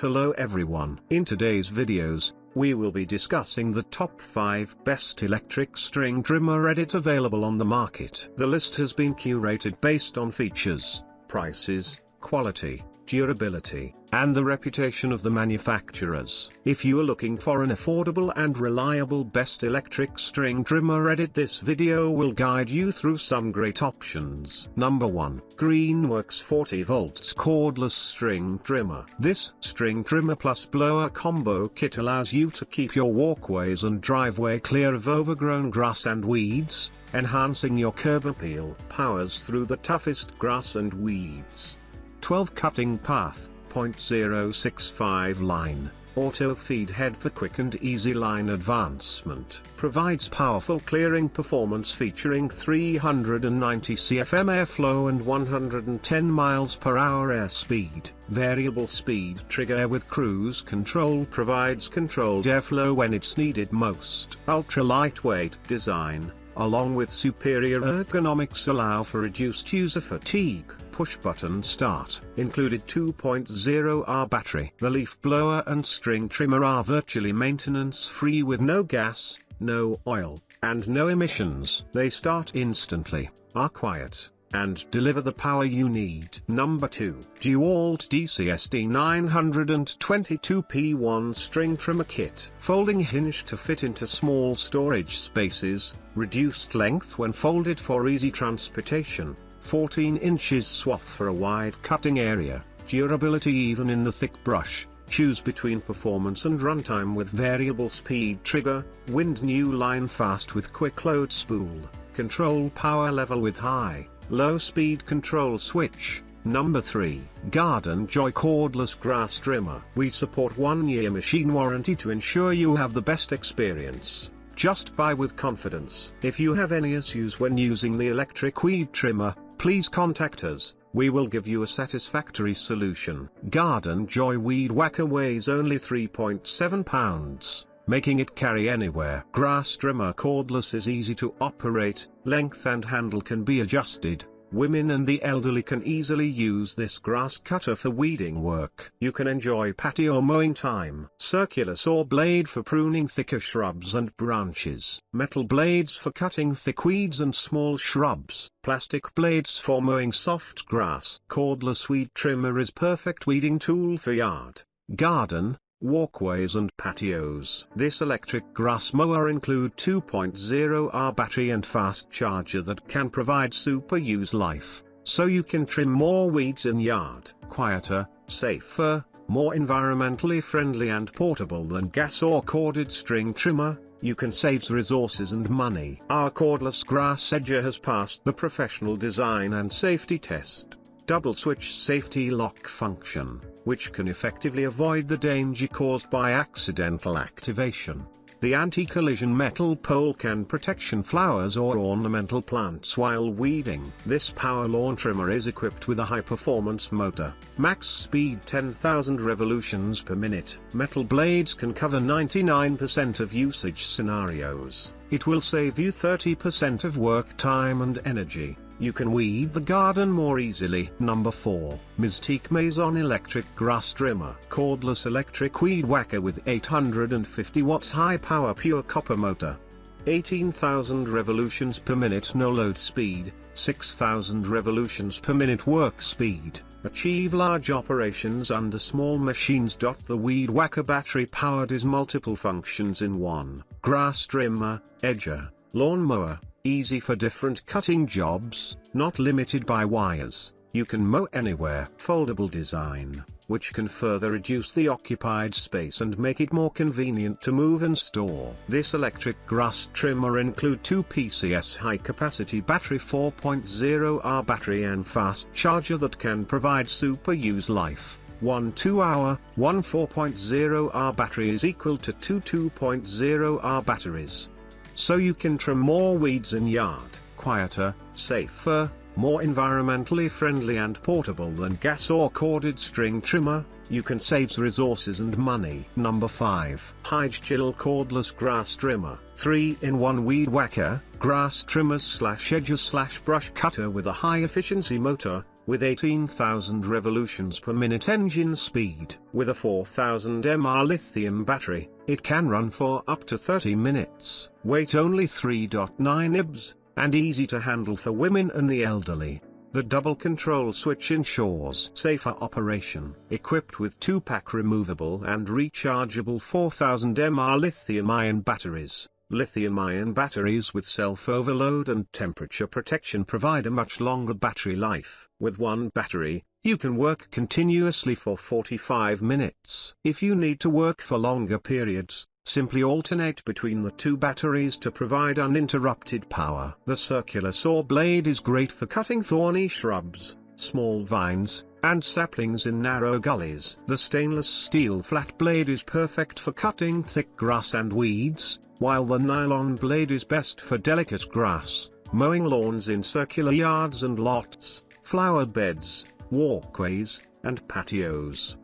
Hello everyone. In today's videos, we will be discussing the top 5 best electric string trimmer edit available on the market. The list has been curated based on features, prices, quality, durability, and the reputation of the manufacturers. If you are looking for an affordable and reliable best electric string trimmer edit, this video will guide you through some great options. Number 1. Greenworks 40 volts cordless string trimmer. This string trimmer plus blower combo kit allows you to keep your walkways and driveway clear of overgrown grass and weeds, enhancing your curb appeal. Powers through the toughest grass and weeds. 12 cutting path, 0.065 line, auto feed head for quick and easy line advancement. Provides powerful clearing performance featuring 390 cfm airflow and 110 miles per hour airspeed. Variable speed trigger with cruise control provides controlled airflow when it's needed most. Ultra lightweight design, along with superior ergonomics, allow for reduced user fatigue. Push button start. Included 2.0R battery. The leaf blower and string trimmer are virtually maintenance free with no gas, no oil, and no emissions. They start instantly, are quiet, and deliver the power you need. Number 2. DEWALT DCSD 922P1 string trimmer kit. Folding hinge to fit into small storage spaces, reduced length when folded for easy transportation. 14 inches swath for a wide cutting area, durability even in the thick brush. Choose between performance and runtime with variable speed trigger, wind new line fast with quick load spool, control power level with high, low speed control switch. Number 3. GardenJoy cordless grass trimmer. We support 1-year machine warranty to ensure you have the best experience. Just buy with confidence. If you have any issues when using the electric weed trimmer, please contact us. We will give you a satisfactory solution. GardenJoy Weed Whacker weighs only 3.7 pounds, making it carry anywhere. Grass trimmer cordless is easy to operate, length and handle can be adjusted. Women and the elderly can easily use this grass cutter for weeding work. You can enjoy patio mowing time. Circular saw blade for pruning thicker shrubs and branches. Metal blades for cutting thick weeds and small shrubs. Plastic blades for mowing soft grass. Cordless weed trimmer is perfect weeding tool for yard, garden, walkways and patios. This electric grass mower include 2.0R battery and fast charger that can provide super use life, so you can trim more weeds in yard. Quieter, safer, more environmentally friendly and portable than gas or corded string trimmer. You can save resources and money. Our cordless grass edger has passed the professional design and safety test. Double switch safety lock function, which can effectively avoid the danger caused by accidental activation. The anti-collision metal pole can protection flowers or ornamental plants while weeding. This power lawn trimmer is equipped with a high-performance motor. Max speed 10,000 revolutions per minute. Metal blades can cover 99% of usage scenarios. It will save you 30% of work time and energy. You can weed the garden more easily. Number 4. Mystique Maison electric grass trimmer. Cordless electric weed whacker with 850 watts high power pure copper motor. 18,000 revolutions per minute no load speed, 6,000 revolutions per minute work speed. Achieve large operations under small machines. The weed whacker battery powered is multiple functions in one. Grass trimmer, edger, lawn mower. Easy for different cutting jobs, not limited by wires. You can mow anywhere. Foldable design, which can further reduce the occupied space and make it more convenient to move and store. This electric grass trimmer include 2 PCS high-capacity battery, 4.0R battery and fast charger that can provide super use life. One 2-hour, one 4.0R battery is equal to 2 2.0R batteries. So you can trim more weeds in yard. Quieter, safer, more environmentally friendly and portable than gas or corded string trimmer. You can save resources and money. Number 5. HYJJYLL cordless grass trimmer. 3-in-1 weed whacker, grass trimmers / edger / brush cutter with a high efficiency motor, with 18,000 revolutions per minute engine speed. With a 4000 mAh lithium battery, it can run for up to 30 minutes. Weight only 3.9 ibs, and easy to handle for women and the elderly. The double control switch ensures safer operation. Equipped with 2-pack removable and rechargeable 4000 mAh lithium-ion batteries. Lithium-ion batteries with self-overload and temperature protection provide a much longer battery life. With one battery, you can work continuously for 45 minutes. If you need to work for longer periods, simply alternate between the two batteries to provide uninterrupted power. The circular saw blade is great for cutting thorny shrubs, small vines, and saplings in narrow gullies. The stainless steel flat blade is perfect for cutting thick grass and weeds, while the nylon blade is best for delicate grass, mowing lawns in circular yards and lots, flower beds, walkways, and patios.